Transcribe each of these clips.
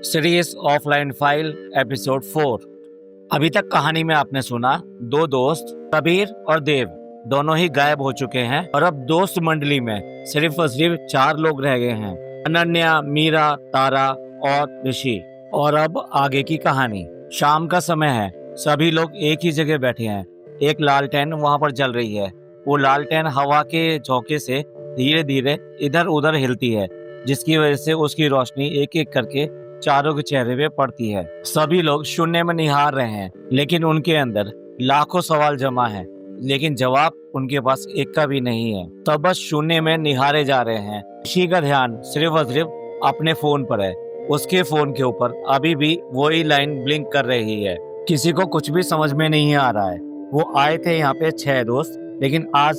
Series offline file episode 4। अभी तक कहानी में आपने सुना दो दोस्त कबीर और देव दोनों ही गायब हो चुके हैं और अब दोस्त मंडली में सिर्फ और सिर्फ 4 लोग रह गए हैं, अनन्या, मीरा, तारा और ऋषि। और अब आगे की कहानी। शाम का समय है, सभी लोग एक ही जगह बैठे हैं। एक लालटेन वहां पर जल रही है। वो लालटेन हवा के झोंके से धीरे धीरे इधर उधर हिलती है, जिसकी वजह से उसकी रोशनी एक एक करके चारों के चेहरे पे पड़ती है। सभी लोग शून्य में निहार रहे हैं, लेकिन उनके अंदर लाखों सवाल जमा है, लेकिन जवाब उनके पास एक का भी नहीं है। तब बस शून्य में निहारे जा रहे हैं। ऋषि का ध्यान सिर्फ और सिर्फ अपने फोन पर है। उसके फोन के ऊपर अभी भी वही लाइन ब्लिंक कर रही है। किसी को कुछ भी समझ में नहीं आ रहा है। वो आए थे यहाँ पे 6 दोस्त, लेकिन आज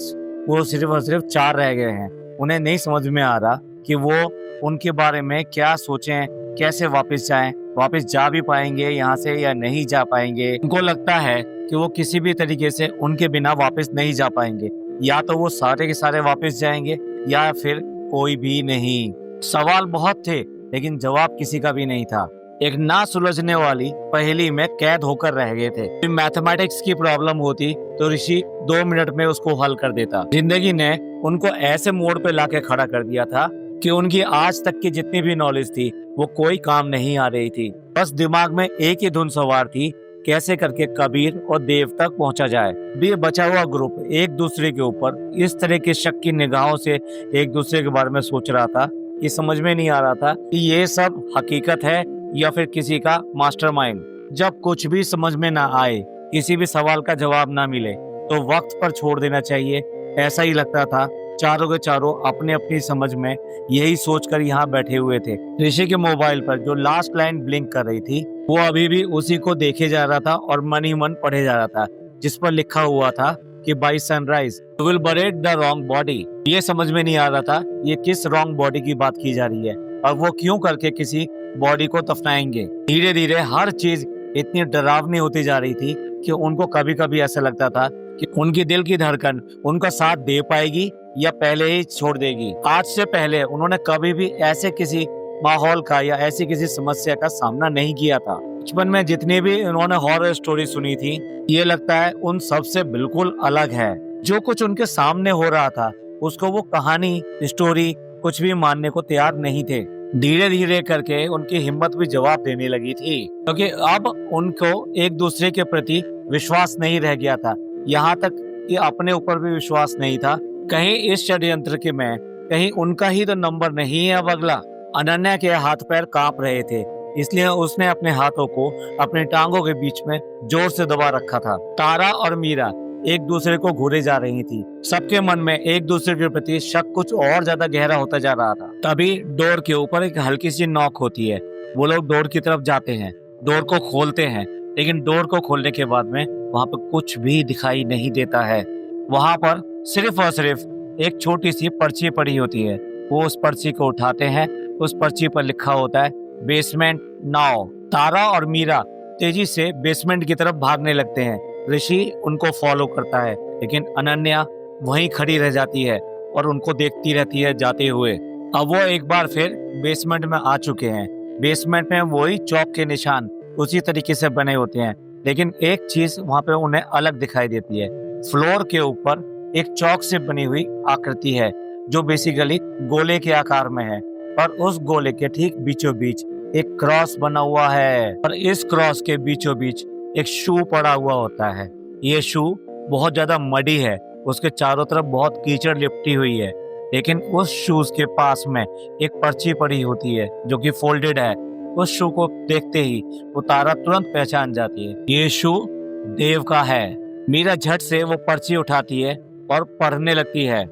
वो सिर्फ और सिर्फ 4 रह गए हैं। उन्हें नहीं समझ में आ रहा कि वो उनके बारे में क्या सोचें, कैसे वापस जाएं, वापस जा भी पाएंगे यहाँ से या नहीं जा पाएंगे। उनको लगता है कि वो किसी भी तरीके से उनके बिना वापस नहीं जा पाएंगे। या तो वो सारे के सारे वापस जाएंगे या फिर कोई भी नहीं। सवाल बहुत थे, लेकिन जवाब किसी का भी नहीं था। एक ना सुलझने वाली पहेली में कैद होकर रह गए थे। मैथमेटिक्स की प्रॉब्लम होती तो ऋषि 2 मिनट में उसको हल कर देता। जिंदगी ने उनको ऐसे मोड़ पे लाके खड़ा कर दिया था कि उनकी आज तक की जितनी भी नॉलेज थी वो कोई काम नहीं आ रही थी। बस दिमाग में एक ही धुन सवार थी, कैसे करके कबीर और देव तक पहुंचा जाए। ये बचा हुआ ग्रुप एक दूसरे के ऊपर इस तरह के शक की निगाहों से एक दूसरे के बारे में सोच रहा था कि समझ में नहीं आ रहा था कि ये सब हकीकत है या फिर किसी का मास्टरमाइंड। जब कुछ भी समझ में ना आए, किसी भी सवाल का जवाब ना मिले, तो वक्त पर छोड़ देना चाहिए, ऐसा ही लगता था। चारों के चारों अपने अपनी समझ में यही सोचकर यहाँ बैठे हुए थे। ऋषि के मोबाइल पर जो लास्ट लाइन ब्लिंक कर रही थी, वो अभी भी उसी को देखे जा रहा था और मन ही मन पढ़े जा रहा था, जिस पर लिखा हुआ था कि by sunrise you will buried the wrong body. ये समझ में नहीं आ रहा था ये किस रॉन्ग बॉडी की बात की जा रही है और वो क्यों करके किसी बॉडी को दफनाएंगे। धीरे धीरे हर चीज इतनी डरावनी होती जा रही थी कि उनको कभी कभी ऐसा लगता था कि उनकी दिल की धड़कन उनका साथ दे पाएगी या पहले ही छोड़ देगी। आज से पहले उन्होंने कभी भी ऐसे किसी माहौल का या ऐसी किसी समस्या का सामना नहीं किया था। बचपन में जितनी भी उन्होंने हॉरर स्टोरी सुनी थी, ये लगता है उन सब से बिल्कुल अलग है। जो कुछ उनके सामने हो रहा था उसको वो कहानी स्टोरी कुछ भी मानने को तैयार नहीं थे। धीरे धीरे करके उनकी हिम्मत भी जवाब देने लगी थी, क्योंकि अब उनको एक दूसरे के प्रति विश्वास नहीं रह गया था। यहाँ तक कि अपने ऊपर भी विश्वास नहीं था। कहीं इस षड्यंत्र के में कहीं उनका ही तो नंबर नहीं है अब अगला। अनन्या के हाथ पैर कांप रहे थे, इसलिए उसने अपने हाथों को अपनी टांगों के बीच में जोर से दबा रखा था। तारा और मीरा एक दूसरे को घूरे जा रही थी। सबके मन में एक दूसरे के प्रति शक कुछ और ज्यादा गहरा होता जा रहा था। तभी डोर के ऊपर एक हल्की सी नॉक होती है। वो लोग डोर की तरफ जाते हैं, डोर को खोलते हैं, लेकिन डोर को खोलने के बाद में वहाँ पे कुछ भी दिखाई नहीं देता है। वहाँ पर सिर्फ और सिर्फ एक छोटी सी पर्ची पड़ी होती है। वो उस पर्ची को उठाते हैं, उस पर्ची पर लिखा होता है बेसमेंट नाउ। तारा और मीरा तेजी से बेसमेंट की तरफ भागने लगते हैं। ऋषि उनको फॉलो करता है, लेकिन अनन्या वहीं खड़ी रह जाती है और उनको देखती रहती है जाते हुए। अब वो एक बार फिर बेसमेंट में आ चुके हैं। बेसमेंट में वही चौक के निशान उसी तरीके से बने होते हैं, लेकिन एक चीज वहाँ पे उन्हें अलग दिखाई देती है। फ्लोर के ऊपर एक चौक से बनी हुई आकृति है, जो बेसिकली गोले के आकार में है, और उस गोले के ठीक बीचों बीच एक क्रॉस बना हुआ है, और इस क्रॉस के बीचों बीच एक शू पड़ा हुआ होता है। ये शू बहुत ज्यादा मडी है, उसके चारों तरफ बहुत कीचड़ लिपटी हुई है, लेकिन उस शूज के पास में एक पर्ची पड़ी होती है जो कि फोल्डेड है। उस शू को देखते ही वो तारा तुरंत पहचान जाती है, ये शू देव का है। मीरा झट से वो पर्ची उठाती है और पढ़ने लगती है।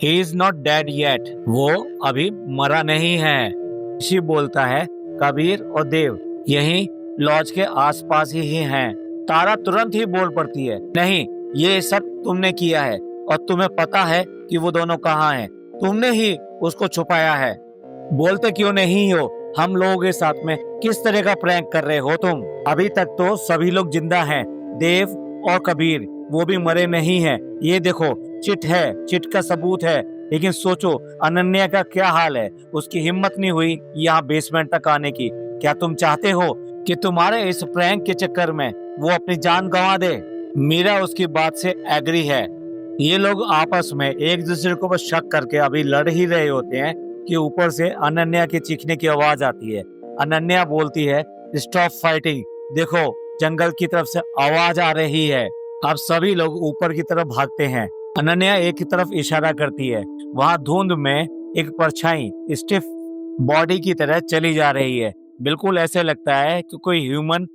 He is not dead yet, वो अभी मरा नहीं है। ऋषि बोलता है कबीर और देव यही लॉज के आसपास ही हैं। तारा तुरंत ही बोल पड़ती है, नहीं, ये सब तुमने किया है और तुम्हें पता है कि वो दोनों कहाँ हैं। तुमने ही उसको छुपाया है। बोलते क्यों नहीं हो? हम लोगों के साथ में किस तरह का प्रैंक कर रहे हो तुम? अभी तक तो सभी लोग जिंदा हैं, देव और कबीर, वो भी मरे नहीं हैं। ये देखो चिट है, चिट का सबूत है। लेकिन सोचो अनन्या का क्या हाल है। उसकी हिम्मत नहीं हुई यहाँ बेसमेंट तक आने की, क्या तुम चाहते हो कि तुम्हारे इस प्रैंक के चक्कर में वो अपनी जान गंवा दे? मीरा उसकी बात से एग्री है। ये लोग आपस में एक दूसरे को बस शक करके अभी लड़ ही रहे होते हैं कि ऊपर से अनन्या के चीखने की आवाज आती है। अनन्या बोलती है, स्टॉप फाइटिंग, देखो जंगल की तरफ से आवाज आ रही है। अब सभी लोग ऊपर की तरफ भागते हैं। अनन्या एक की तरफ इशारा करती है। वहां धुंध में एक परछाई स्टिफ बॉडी की तरह चली जा रही है। बिल्कुल ऐसे लगता है कि कोई ह्यूमन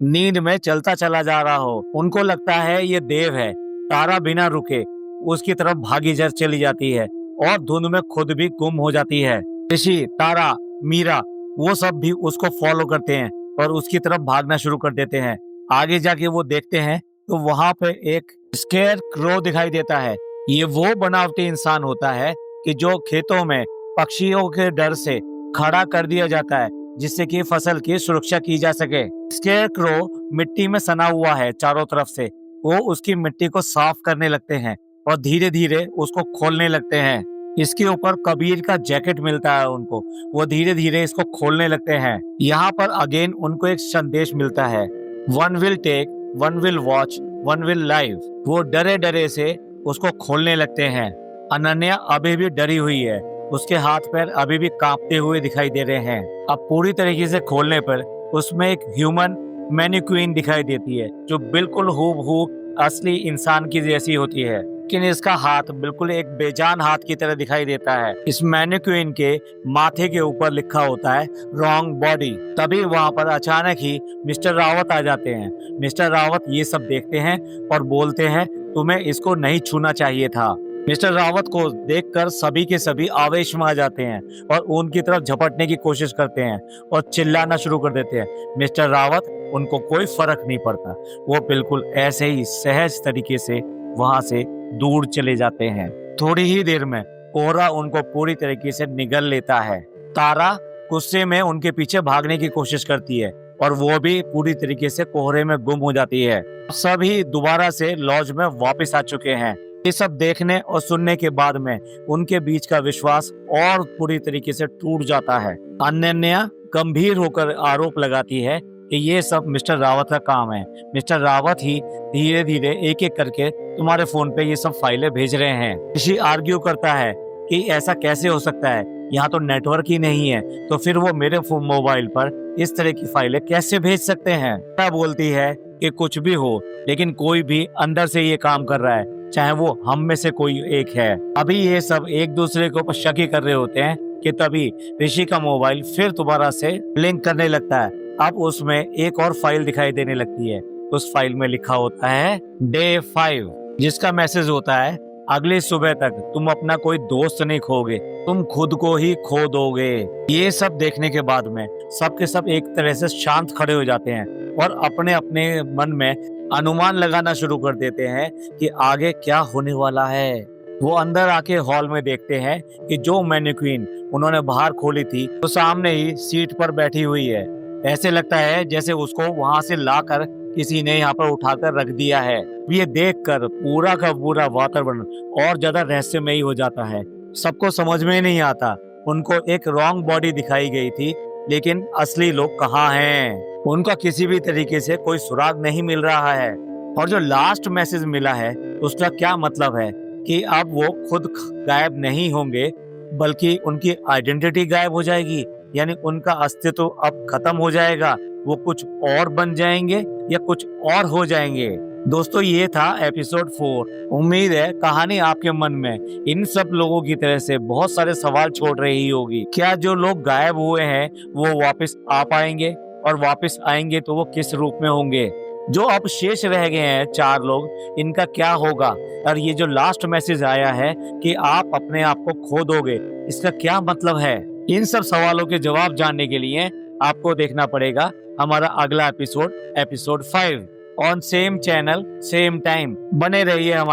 नींद में चलता चला जा रहा हो। उनको लगता है ये देव है। तारा बिना रुके उसकी तरफ भागी जर चली जाती है और धुंध में खुद भी गुम हो जाती है। ऋषि, तारा, मीरा वो सब भी उसको फॉलो करते हैं और उसकी तरफ भागना शुरू कर देते हैं। आगे जाके वो देखते हैं तो वहां पे एक स्केयर क्रो दिखाई देता है। ये वो बनावटी इंसान होता है कि जो खेतों में पक्षियों के डर से खड़ा कर दिया जाता है जिससे कि फसल की सुरक्षा की जा सके। स्केयर क्रो मिट्टी में सना हुआ है चारों तरफ से। वो उसकी मिट्टी को साफ करने लगते हैं और धीरे धीरे उसको खोलने लगते हैं। इसके ऊपर कबीर का जैकेट मिलता है उनको। वो धीरे धीरे इसको खोलने लगते हैं। यहाँ पर अगेन उनको एक संदेश मिलता है, one will take, one will watch, one will live. वो डरे डरे से उसको खोलने लगते हैं। अनन्या अभी भी डरी हुई है। उसके हाथ पैर अभी भी कांपते हुए दिखाई दे रहे हैं। अब पूरी तरीके से खोलने पर उसमें एक ह्यूमन मैनिक्विन दिखाई देती है जो बिल्कुल हूबहू असली इंसान की जैसी होती है, लेकिन इसका हाथ बिल्कुल एक बेजान हाथ की तरह दिखाई देता है। इस मैनिक्विन के माथे के ऊपर लिखा होता है रॉन्ग बॉडी। तभी वहां पर अचानक ही मिस्टर रावत आ जाते हैं। मिस्टर रावत ये सब देखते हैं और बोलते हैं, तुम्हें इसको नहीं छूना चाहिए था। मिस्टर रावत को देखकर सभी के सभी आवेश में आ जाते हैं और उनकी तरफ झपटने की कोशिश करते हैं और चिल्लाना शुरू कर देते हैं। मिस्टर रावत, उनको कोई फर्क नहीं पड़ता। वो बिल्कुल ऐसे ही सहज तरीके से वहां से दूर चले जाते हैं। थोड़ी ही देर में कोहरा उनको पूरी तरीके से निगल लेता है। तारा गुस्से में उनके पीछे भागने की कोशिश करती है और वो भी पूरी तरीके से कोहरे में गुम हो जाती है। सभी दोबारा से लॉज में वापस आ चुके हैं। ये सब देखने और सुनने के बाद में उनके बीच का विश्वास और पूरी तरीके से टूट जाता है। अनन्या गंभीर होकर आरोप लगाती है कि ये सब मिस्टर रावत का काम है। मिस्टर रावत ही धीरे धीरे एक एक करके तुम्हारे फोन पे ये सब फाइलें भेज रहे हैं। ऋषि आर्ग्यू करता है कि ऐसा कैसे हो सकता है, यहाँ तो नेटवर्क ही नहीं है, तो फिर वो मेरे मोबाइल पर इस तरह की फाइलें कैसे भेज सकते हैं। तारा बोलती है कि कुछ भी हो, लेकिन कोई भी अंदर से ये काम कर रहा है, चाहे वो हम में से कोई एक है। अभी ये सब एक दूसरे के ऊपर शक ही कर रहे होते हैं कि तभी ऋषि का मोबाइल फिर दोबारा से ब्लिंक करने लगता है। अब उसमें एक और फाइल दिखाई देने लगती है। उस फाइल में लिखा होता है डे 5, जिसका मैसेज होता है, अगली सुबह तक तुम अपना कोई दोस्त नहीं खोगे, तुम खुद को ही खो दोगे। ये सब देखने के बाद में सबके सब एक तरह से शांत खड़े हो जाते हैं और अपने अपने मन में अनुमान लगाना शुरू कर देते हैं कि आगे क्या होने वाला है। वो अंदर आके हॉल में देखते हैं कि जो मैनिक्विन उन्होंने बाहर खोली थी तो सामने ही सीट पर बैठी हुई है। ऐसे लगता है जैसे उसको वहां से लाकर किसी ने यहाँ पर उठाकर रख दिया है। ये देखकर पूरा का पूरा वातावरण और ज्यादा रहस्यमयी हो जाता है। सबको समझ में नहीं आता। उनको एक रॉन्ग बॉडी दिखाई गई थी, लेकिन असली लोग कहाँ हैं? उनका किसी भी तरीके से कोई सुराग नहीं मिल रहा है। और जो लास्ट मैसेज मिला है उसका क्या मतलब है कि अब वो खुद गायब नहीं होंगे, बल्कि उनकी आइडेंटिटी गायब हो जाएगी, यानी उनका अस्तित्व अब खत्म हो जाएगा। वो कुछ और बन जाएंगे या कुछ और हो जाएंगे। दोस्तों, ये था एपिसोड 4। उम्मीद है कहानी आपके मन में इन सब लोगों की तरह से बहुत सारे सवाल छोड़ रही होगी। क्या जो लोग गायब हुए हैं वो वापस आ पाएंगे, और वापस आएंगे तो वो किस रूप में होंगे? जो अब शेष रह गए हैं 4 लोग, इनका क्या होगा? और ये जो लास्ट मैसेज आया है कि आप अपने आप को खो दोगे, इसका क्या मतलब है? इन सब सवालों के जवाब जानने के लिए आपको देखना पड़ेगा हमारा अगला episode 5 on same channel same time. बने रहिए हमारे